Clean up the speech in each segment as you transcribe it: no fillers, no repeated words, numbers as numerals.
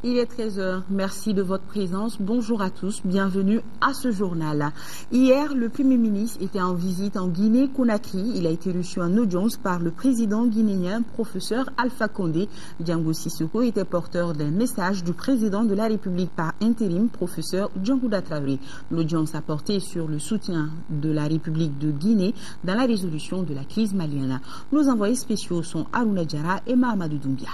Il est 13h. Merci de votre présence. Bonjour à tous. Bienvenue à ce journal. Hier, le Premier ministre était en visite en Guinée-Conakry. Il a été reçu en audience par le président guinéen, professeur Alpha Condé. Django Sissoko était porteur d'un message du président de la République par intérim, professeur Djankouda Traoré. L'audience a porté sur le soutien de la République de Guinée dans la résolution de la crise malienne. Nos envoyés spéciaux sont Aruna Diara et Mahamadou Doumbia.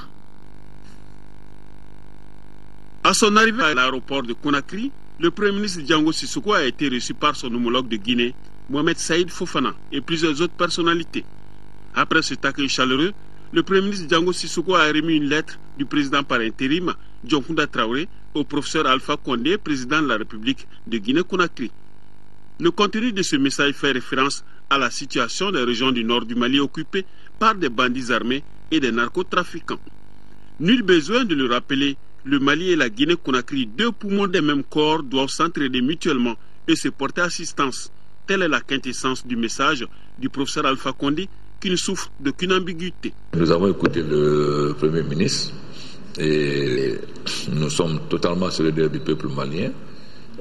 À son arrivée à l'aéroport de Conakry, le Premier ministre Django Sissoko a été reçu par son homologue de Guinée, Mohamed Saïd Fofana, et plusieurs autres personnalités. Après cet accueil chaleureux, le Premier ministre Django Sissoko a remis une lettre du président par intérim, Djankouda Traoré, au professeur Alpha Condé, président de la République de Guinée-Conakry. Le contenu de ce message fait référence à la situation des régions du nord du Mali occupées par des bandits armés et des narcotrafiquants. Nul besoin de le rappeler, le Mali et la Guinée-Conakry, deux poumons des mêmes corps, doivent s'entraider mutuellement et se porter assistance. Telle est la quintessence du message du professeur Alpha Condé, qui ne souffre d'aucune ambiguïté. Nous avons écouté le Premier ministre et nous sommes totalement solidaires du peuple malien.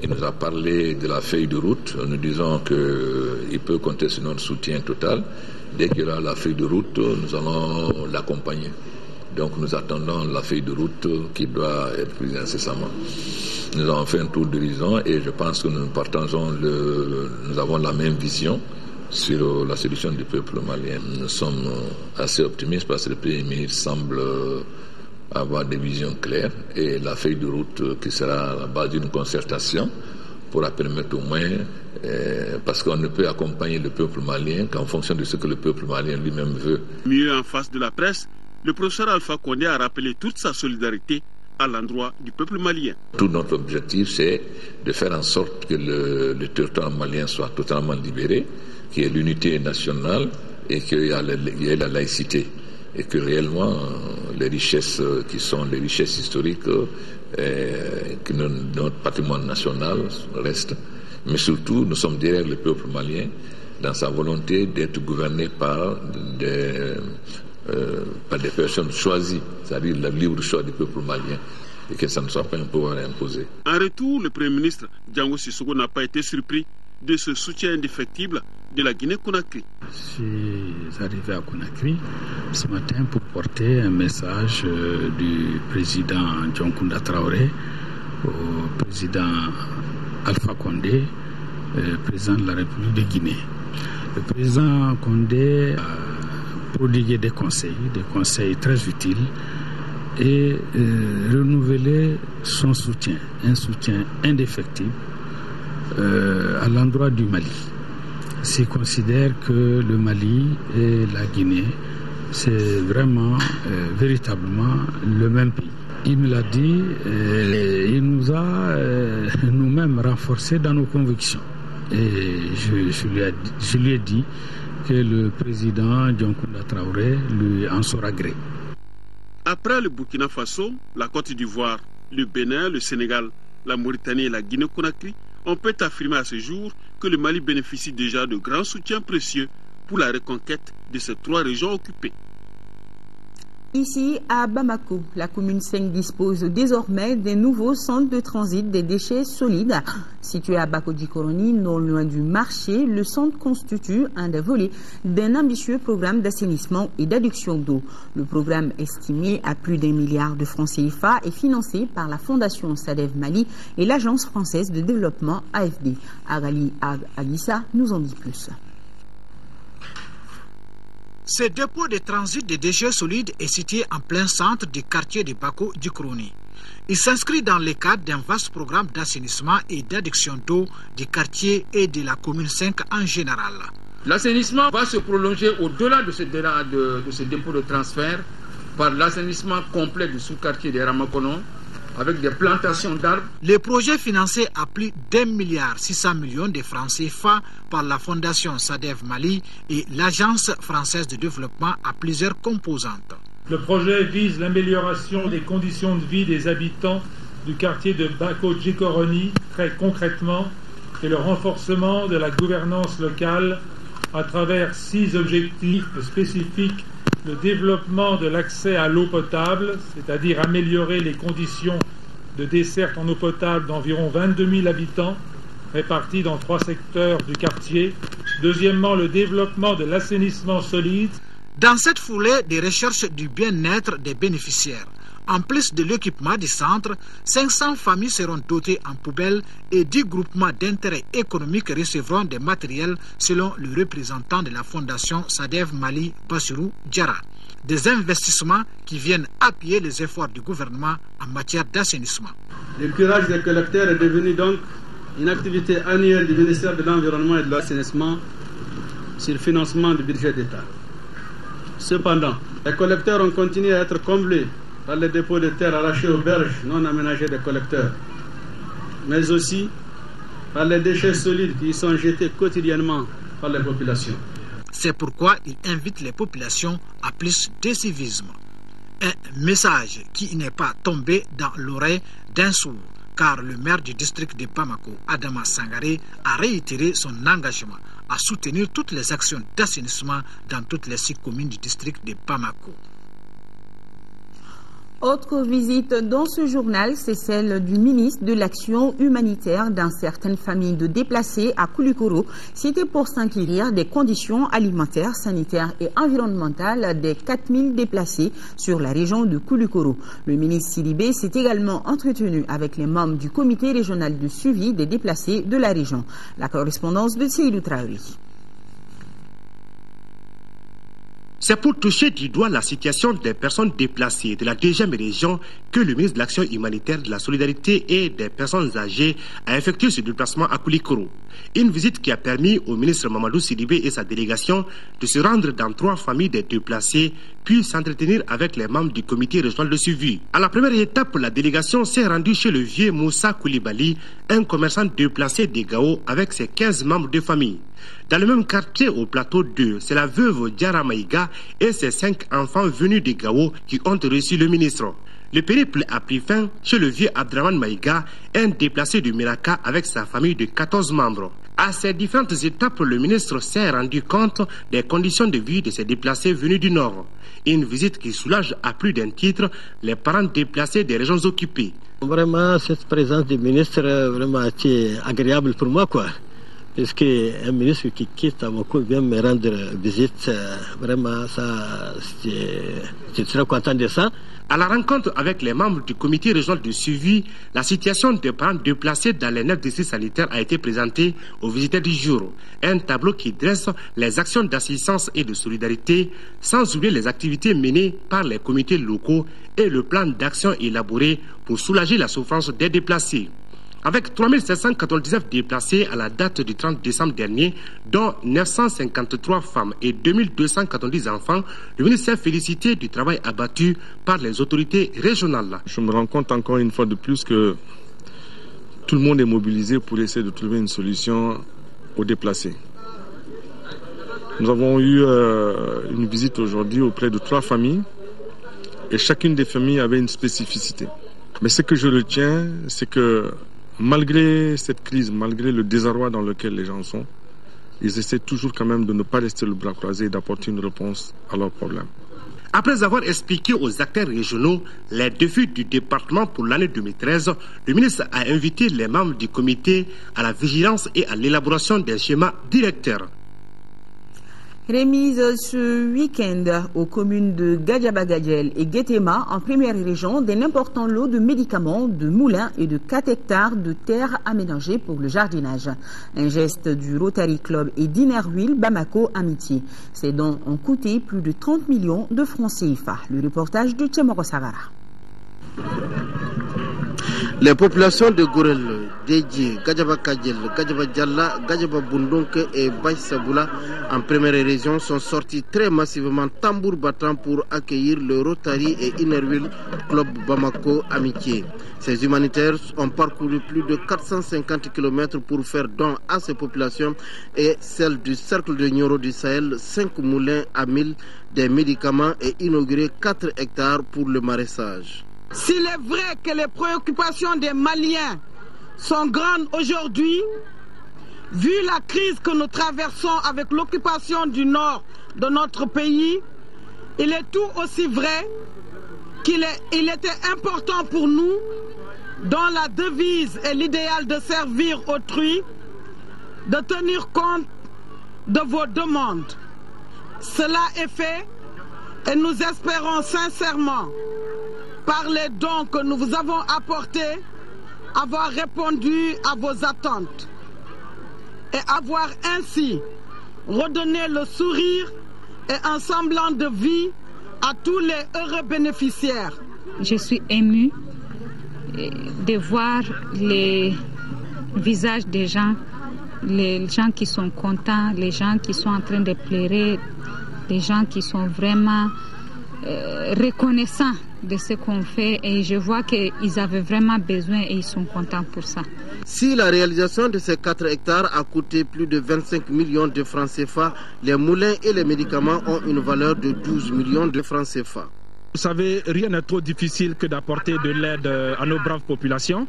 Il nous a parlé de la feuille de route, nous disons qu'il peut compter sur notre soutien total. Dès qu'il y aura la feuille de route, nous allons l'accompagner. Donc nous attendons la feuille de route qui doit être prise incessamment. Nous avons fait un tour d'horizon et je pense que nous avons la même vision sur la solution du peuple malien. Nous sommes assez optimistes parce que le Premier ministre semble avoir des visions claires et la feuille de route qui sera à la base d'une concertation pourra permettre au moins, parce qu'on ne peut accompagner le peuple malien qu'en fonction de ce que le peuple malien lui-même veut. Mieux en face de la presse, le professeur Alpha Condé a rappelé toute sa solidarité à l'endroit du peuple malien. Tout notre objectif, c'est de faire en sorte que le territoire malien soit totalement libéré, qu'il y ait l'unité nationale et qu'il y ait la laïcité. Et que réellement, les richesses qui sont les richesses historiques, que notre patrimoine national reste. Mais surtout, nous sommes derrière le peuple malien dans sa volonté d'être gouverné par des personnes choisies, c'est-à-dire le libre choix du peuple malien, et que ça ne soit pas un pouvoir imposé. En retour, le Premier ministre Django Sissoko n'a pas été surpris de ce soutien indéfectible de la Guinée-Conakry. Je suis arrivé à Conakry ce matin pour porter un message du président Djankouda Traoré au président Alpha Condé, président de la République de Guinée. Le président Condé a prodigué des conseils très utiles et renouvelé son soutien, un soutien indéfectible à l'endroit du Mali. S'il considère que le Mali et la Guinée, c'est vraiment, véritablement le même pays. Il me l'a dit, il nous a nous-mêmes renforcés dans nos convictions. Et je lui ai dit que le président Djankouda Traoré lui en saura gré. Après le Burkina Faso, la Côte d'Ivoire, le Bénin, le Sénégal, la Mauritanie et la Guinée-Conakry, on peut affirmer à ce jour que le Mali bénéficie déjà de grands soutiens précieux pour la reconquête de ces trois régions occupées. Ici, à Bamako, la commune 5 dispose désormais d'un nouveau centre de transit des déchets solides. Situé à Bako-Djikoroni, non loin du marché, le centre constitue un des volets d'un ambitieux programme d'assainissement et d'adduction d'eau. Le programme, estimé à plus d'1 milliard de francs CFA, est financé par la Fondation SADEV Mali et l'Agence française de développement AFD. Agali Agissa nous en dit plus. Ce dépôt de transit de déchets solides est situé en plein centre du quartier de Bako-Djikoroni. Il s'inscrit dans le cadre d'un vaste programme d'assainissement et d'adduction d'eau du quartier et de la commune 5 en général. L'assainissement va se prolonger au-delà de ce dépôt de transfert par l'assainissement complet du sous-quartier de Ramakono avec des plantations d'arbres. Le projet financé à plus d'1,6 milliard de francs CFA par la Fondation SADEV Mali et l'Agence française de développement a plusieurs composantes. Le projet vise l'amélioration des conditions de vie des habitants du quartier de Bako-Djikoroni, très concrètement, et le renforcement de la gouvernance locale à travers 6 objectifs spécifiques: le développement de l'accès à l'eau potable, c'est-à-dire améliorer les conditions de desserte en eau potable d'environ 22 000 habitants, répartis dans 3 secteurs du quartier. Deuxièmement, le développement de l'assainissement solide. Dans cette foulée des recherches du bien-être des bénéficiaires, en plus de l'équipement du centre, 500 familles seront dotées en poubelles et 10 groupements d'intérêt économique recevront des matériels selon le représentant de la fondation Sadev Mali Bassirou Diarra. Des investissements qui viennent appuyer les efforts du gouvernement en matière d'assainissement. Le curage des collecteurs est devenu donc une activité annuelle du ministère de l'Environnement et de l'Assainissement sur le financement du budget d'État. Cependant, les collecteurs ont continué à être comblés par les dépôts de terre arrachés aux berges non aménagées des collecteurs, mais aussi par les déchets solides qui y sont jetés quotidiennement par les populations. C'est pourquoi il invite les populations à plus de civisme. Un message qui n'est pas tombé dans l'oreille d'un sourd, car le maire du district de Bamako, Adama Sangaré, a réitéré son engagement à soutenir toutes les actions d'assainissement dans toutes les 6 communes du district de Bamako. Autre visite dans ce journal, c'est celle du ministre de l'Action humanitaire dans certaines familles de déplacés à Koulikoro. C'était pour s'inquiéter des conditions alimentaires, sanitaires et environnementales des 4000 déplacés sur la région de Koulikoro. Le ministre Sidibé s'est également entretenu avec les membres du comité régional de suivi des déplacés de la région. La correspondance de Seydou Traoré. C'est pour toucher du doigt la situation des personnes déplacées de la 2e région que le ministre de l'Action humanitaire, de la Solidarité et des personnes âgées a effectué ce déplacement à Koulikoro. Une visite qui a permis au ministre Mamadou Sidibé et sa délégation de se rendre dans 3 familles des déplacés, puis s'entretenir avec les membres du comité régional de suivi. À la première étape, la délégation s'est rendue chez le vieux Moussa Koulibaly, un commerçant déplacé des Gao avec ses 15 membres de famille. Dans le même quartier au plateau 2, c'est la veuve Diarra Maïga et ses 5 enfants venus de Gao qui ont reçu le ministre. Le périple a pris fin chez le vieux Abdraman Maïga, un déplacé du Miraka avec sa famille de 14 membres. À ces différentes étapes, le ministre s'est rendu compte des conditions de vie de ces déplacés venus du Nord. Une visite qui soulage à plus d'un titre les parents déplacés des régions occupées. Vraiment, cette présence du ministre vraiment été agréable pour moi, quoi. Parce qu'un ministre qui quitte à Bamako vient me rendre visite, vraiment, ça, je suis très content de ça. À la rencontre avec les membres du comité régional de suivi, la situation des parents déplacés dans les 9 districts sanitaires a été présentée aux visiteurs du jour. Un tableau qui dresse les actions d'assistance et de solidarité, sans oublier les activités menées par les comités locaux et le plan d'action élaboré pour soulager la souffrance des déplacés. Avec 3799 déplacés à la date du 30 décembre dernier, dont 953 femmes et 2290 enfants, le ministère s'est félicité du travail abattu par les autorités régionales. Je me rends compte encore une fois de plus que tout le monde est mobilisé pour essayer de trouver une solution aux déplacés. Nous avons eu une visite aujourd'hui auprès de 3 familles et chacune des familles avait une spécificité. Mais ce que je retiens, c'est que malgré cette crise, malgré le désarroi dans lequel les gens sont, ils essaient toujours quand même de ne pas rester le bras croisé et d'apporter une réponse à leurs problèmes. Après avoir expliqué aux acteurs régionaux les défis du département pour l'année 2013, le ministre a invité les membres du comité à la vigilance et à l'élaboration d'un schéma directeur. Remise ce week-end aux communes de Gadjaba-Gadjel et Guétéma, en première région, d'un important lot de médicaments, de moulins et de 4 hectares de terres aménagées pour le jardinage. Un geste du Rotary Club et d'Inerhuile Bamako Amitié. Ces dons ont coûté plus de 30 millions de francs CFA. Le reportage de Tchemoro Savara. Les populations de Gourel, Dédié, Gadjaba Kadjel, Gadjaba Djalla, Gadjaba Bundonke et Baïsaboula en première région sont sortis très massivement tambour battant pour accueillir le Rotary et Inerhuile Club Bamako Amitié. Ces humanitaires ont parcouru plus de 450 km pour faire don à ces populations et celles du Cercle de Nioro du Sahel, 5 moulins à 1000, des médicaments et inauguré 4 hectares pour le maraîchage. S'il est vrai que les préoccupations des Maliens sont grandes aujourd'hui, vu la crise que nous traversons avec l'occupation du nord de notre pays, il est tout aussi vrai qu'il était important pour nous, dont la devise est l'idéal de servir autrui, de tenir compte de vos demandes. Cela est fait et nous espérons sincèrement, par les dons que nous vous avons apportés, avoir répondu à vos attentes et avoir ainsi redonné le sourire et un semblant de vie à tous les heureux bénéficiaires. Je suis émue de voir les visages des gens, les gens qui sont contents, les gens qui sont en train de pleurer, les gens qui sont vraiment reconnaissants de ce qu'on fait, et je vois qu'ils avaient vraiment besoin et ils sont contents pour ça. Si la réalisation de ces 4 hectares a coûté plus de 25 millions de francs CFA, les moulins et les médicaments ont une valeur de 12 millions de francs CFA. Vous savez, rien n'est trop difficile que d'apporter de l'aide à nos braves populations.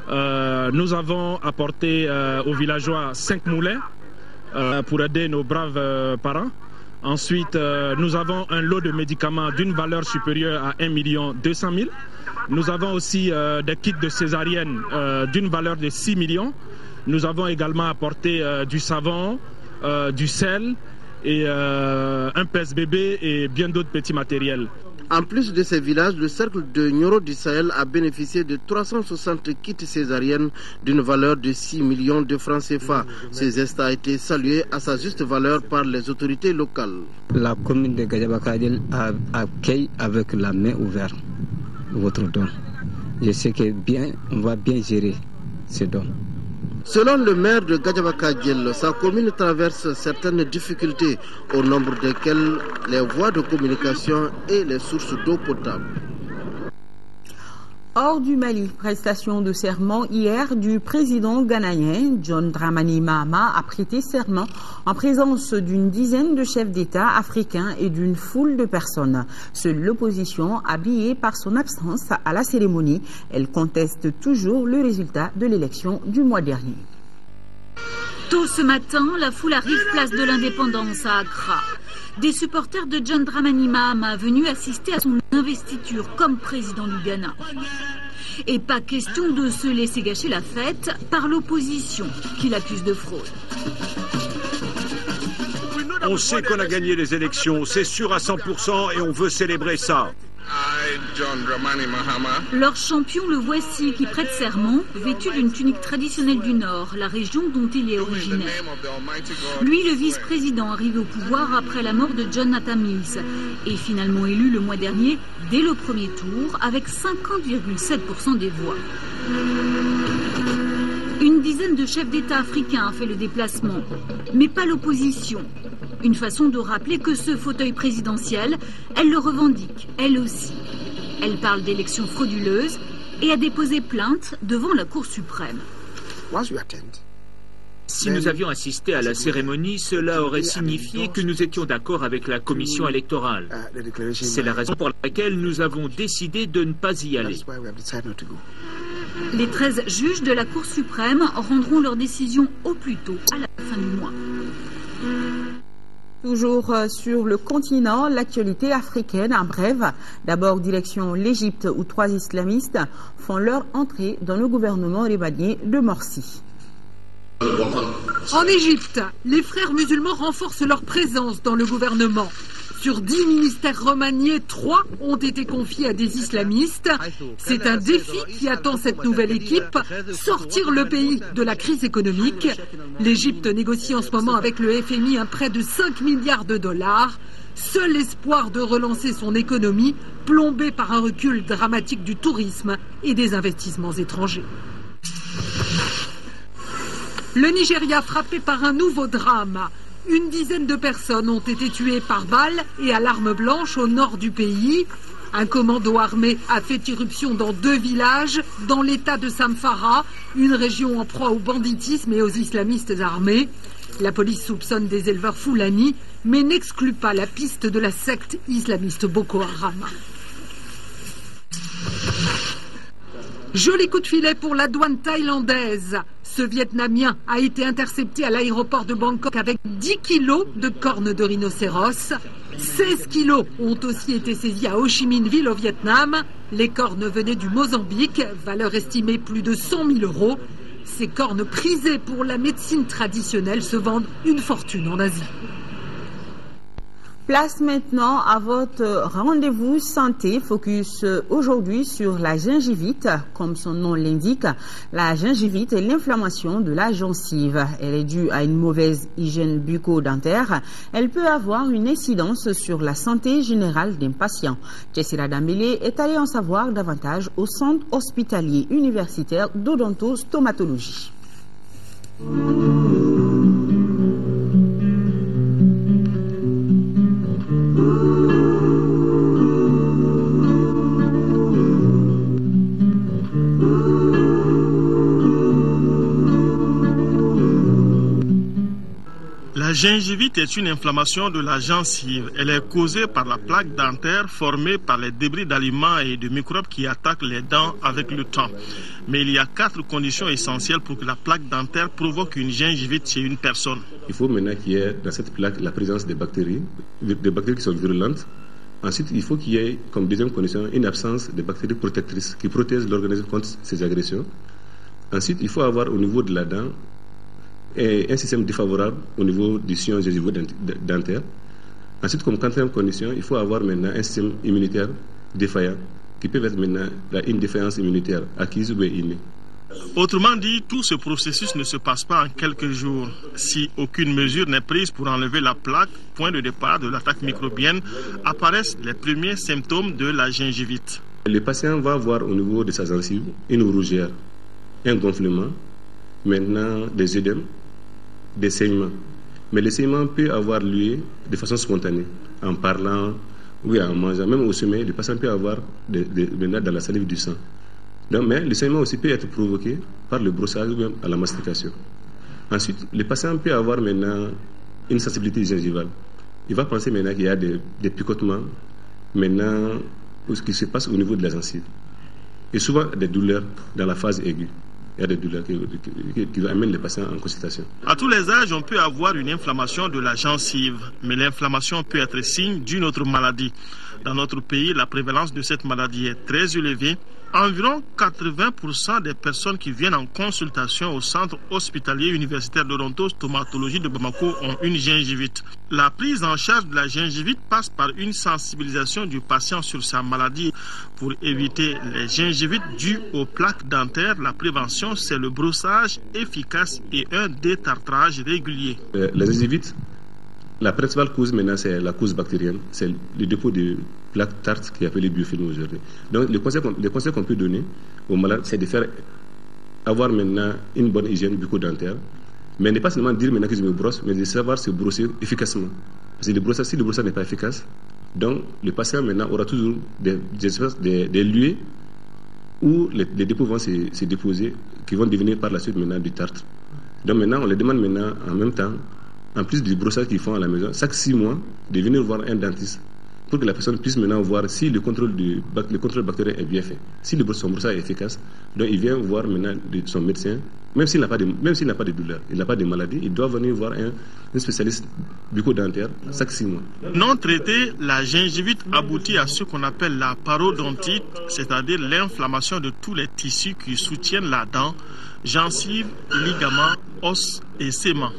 Nous avons apporté aux villageois 5 moulins pour aider nos braves parents. Ensuite, nous avons un lot de médicaments d'une valeur supérieure à 1 200 000. Nous avons aussi des kits de césarienne d'une valeur de 6 millions. Nous avons également apporté du savon, du sel et un pèse-bébé et bien d'autres petits matériels. En plus de ces villages, le cercle de Nioro du Sahel a bénéficié de 360 kits césariennes d'une valeur de 6 millions de francs CFA. Ce geste a été salué à sa juste valeur par les autorités locales. La commune de Gadjaba-Kadiel accueille avec la main ouverte votre don. Je sais qu'on va bien gérer ce don. Selon le maire de Gadjaba-Kadiel, sa commune traverse certaines difficultés, au nombre desquelles les voies de communication et les sources d'eau potable. Hors du Mali, prestation de serment hier du président ghanéen John Dramani Mahama a prêté serment en présence d'une dizaine de chefs d'État africains et d'une foule de personnes. Seule l'opposition, habillée par son absence à la cérémonie, elle conteste toujours le résultat de l'élection du mois dernier. Tôt ce matin, la foule arrive place de l'Indépendance à Accra. Des supporters de John Dramani Mahama venus assister à son investiture comme président du Ghana. Et pas question de se laisser gâcher la fête par l'opposition qui l'accuse de fraude. On sait qu'on a gagné les élections, c'est sûr à 100% et on veut célébrer ça. Leur champion, le voici, qui prête serment, vêtu d'une tunique traditionnelle du Nord, la région dont il est originaire. Lui, le vice-président, arrivé au pouvoir après la mort de Jonathan Mills, est finalement élu le mois dernier, dès le premier tour, avec 50,7% des voix. Une dizaine de chefs d'État africains a fait le déplacement, mais pas l'opposition. Une façon de rappeler que ce fauteuil présidentiel, elle le revendique, elle aussi. Elle parle d'élections frauduleuses et a déposé plainte devant la Cour suprême. Si nous avions assisté à la cérémonie, cela aurait signifié que nous étions d'accord avec la commission électorale. C'est la raison pour laquelle nous avons décidé de ne pas y aller. Les 13 juges de la Cour suprême rendront leur décision au plus tôt, à la fin du mois. Toujours sur le continent, l'actualité africaine en bref. D'abord, direction l'Égypte où 3 islamistes font leur entrée dans le gouvernement libanais de Morsi. En Égypte, les frères musulmans renforcent leur présence dans le gouvernement. Sur 10 ministères remaniés, 3 ont été confiés à des islamistes. C'est un défi qui attend cette nouvelle équipe, sortir le pays de la crise économique. L'Égypte négocie en ce moment avec le FMI un prêt de 5 milliards de dollars. Seul espoir de relancer son économie, plombée par un recul dramatique du tourisme et des investissements étrangers. Le Nigeria frappé par un nouveau drame. Une dizaine de personnes ont été tuées par balles et à l'arme blanche au nord du pays. Un commando armé a fait irruption dans 2 villages dans l'état de Samfara, une région en proie au banditisme et aux islamistes armés. La police soupçonne des éleveurs Fulani, mais n'exclut pas la piste de la secte islamiste Boko Haram. Joli coup de filet pour la douane thaïlandaise. Ce Vietnamien a été intercepté à l'aéroport de Bangkok avec 10 kilos de cornes de rhinocéros. 16 kilos ont aussi été saisis à Ho Chi Minh Ville au Vietnam. Les cornes venaient du Mozambique, valeur estimée plus de 100 000 €. Ces cornes prisées pour la médecine traditionnelle se vendent une fortune en Asie. Place maintenant à votre rendez-vous santé, focus aujourd'hui sur la gingivite. Comme son nom l'indique, la gingivite est l'inflammation de la gencive. Elle est due à une mauvaise hygiène bucco-dentaire. Elle peut avoir une incidence sur la santé générale d'un patient. Jessira Dambélé est allée en savoir davantage au centre hospitalier universitaire d'odontostomatologie. La gingivite est une inflammation de la gencive. Elle est causée par la plaque dentaire formée par les débris d'aliments et de microbes qui attaquent les dents avec le temps. Mais il y a 4 conditions essentielles pour que la plaque dentaire provoque une gingivite chez une personne. Il faut maintenant qu'il y ait dans cette plaque la présence des bactéries qui sont virulentes. Ensuite, il faut qu'il y ait comme deuxième condition une absence de bactéries protectrices qui protègent l'organisme contre ces agressions. Ensuite, il faut avoir au niveau de la dent un système défavorable au niveau du sillon gingivo-dentaire. Ensuite, comme quatrième condition, il faut avoir maintenant un système immunitaire défaillant qui peut être maintenant une défaillance immunitaire acquise ou innée. Autrement dit, tout ce processus ne se passe pas en quelques jours. Si aucune mesure n'est prise pour enlever la plaque, point de départ de l'attaque microbienne, apparaissent les premiers symptômes de la gingivite. Le patient va avoir au niveau de sa gencive une rougeur, un gonflement, maintenant des œdèmes, des saignements. Mais le saignement peut avoir lieu de façon spontanée, en parlant ou en mangeant. Même au sommeil, le patient peut avoir maintenant dans la salive du sang. Donc, mais le saignement aussi peut être provoqué par le brossage ou même à la mastication. Ensuite, le patient peut avoir maintenant une sensibilité gingivale. Il va penser maintenant qu'il y a des picotements maintenant ce qui se passe au niveau de la gencive. Et souvent des douleurs dans la phase aiguë. Il y a des douleurs qui amènent les patients en consultation. À tous les âges, on peut avoir une inflammation de la gencive, mais l'inflammation peut être signe d'une autre maladie. Dans notre pays, la prévalence de cette maladie est très élevée. Environ 80% des personnes qui viennent en consultation au centre hospitalier universitaire d'odontostomatologie de Bamako ont une gingivite. La prise en charge de la gingivite passe par une sensibilisation du patient sur sa maladie. Pour éviter les gingivites dues aux plaques dentaires, la prévention, c'est le brossage efficace et un détartrage régulier. La gingivite, la principale cause maintenant, c'est la cause bactérienne. C'est le dépôt de plaques tartes qui est appelé biofilm aujourd'hui. Donc, le conseil qu'on peut donner aux malades, c'est de faire avoir maintenant une bonne hygiène bucco-dentaire. Mais ne pas seulement dire maintenant que je me brosse, mais de savoir se brosser efficacement. Parce que si le brossage n'est pas efficace, donc le patient maintenant aura toujours des lieux où les dépôts vont se déposer, qui vont devenir par la suite maintenant du tartre. Donc maintenant, on les demande maintenant en même temps, en plus du brossage qu'ils font à la maison, chaque 6 mois, de venir voir un dentiste pour que la personne puisse maintenant voir si le contrôle bactérien est bien fait. Si son brossage est efficace, donc il vient voir maintenant son médecin, même s'il n'a pas de douleur, il n'a pas de maladie, il doit venir voir un spécialiste bucco-dentaire chaque 6 mois. Non traitée, la gingivite aboutit à ce qu'on appelle la parodontite, c'est-à-dire l'inflammation de tous les tissus qui soutiennent la dent, gencive, ligaments, os et séments.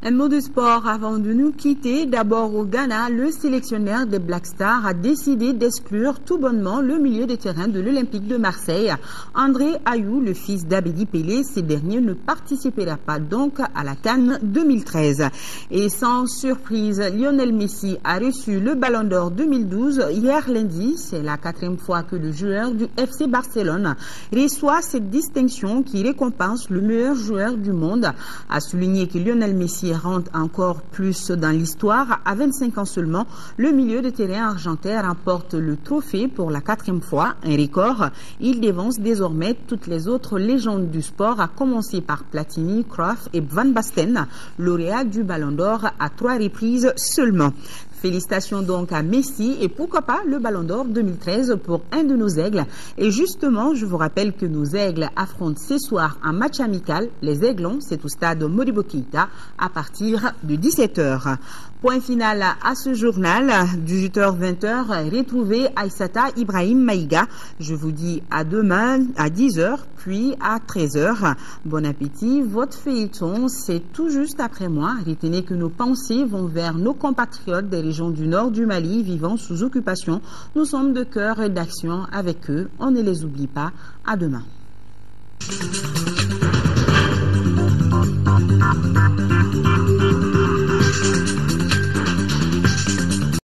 Un mot de sport avant de nous quitter. D'abord au Ghana, le sélectionneur des Black Stars a décidé d'exclure tout bonnement le milieu de terrain de l'Olympique de Marseille. André Ayou, le fils d'Abedi Pelé, ces derniers ne participera pas donc à la CAN 2013. Et sans surprise, Lionel Messi a reçu le Ballon d'Or 2012 hier lundi. C'est la 4e fois que le joueur du FC Barcelone reçoit cette distinction qui récompense le meilleur joueur du monde. A souligné que Lionel Messi et rentre encore plus dans l'histoire. À 25 ans seulement, le milieu de terrain argentin remporte le trophée pour la 4e fois, un record. Il dévance désormais toutes les autres légendes du sport, à commencer par Platini, Cruyff et Van Basten, lauréats du Ballon d'Or à 3 reprises seulement. Félicitations donc à Messi et pourquoi pas le Ballon d'Or 2013 pour un de nos aigles. Et justement, je vous rappelle que nos aigles affrontent ce soir un match amical. Les Aiglons, c'est au stade Modibo Keïta à partir de 17h. Point final à ce journal, 18h-20h, retrouvez Aïssata Ibrahim Maïga. Je vous dis à demain à 10h, puis à 13h. Bon appétit, votre feuilleton, c'est tout juste après moi. Retenez que nos pensées vont vers nos compatriotes des régions du nord du Mali vivant sous occupation. Nous sommes de cœur et d'action avec eux. On ne les oublie pas. À demain.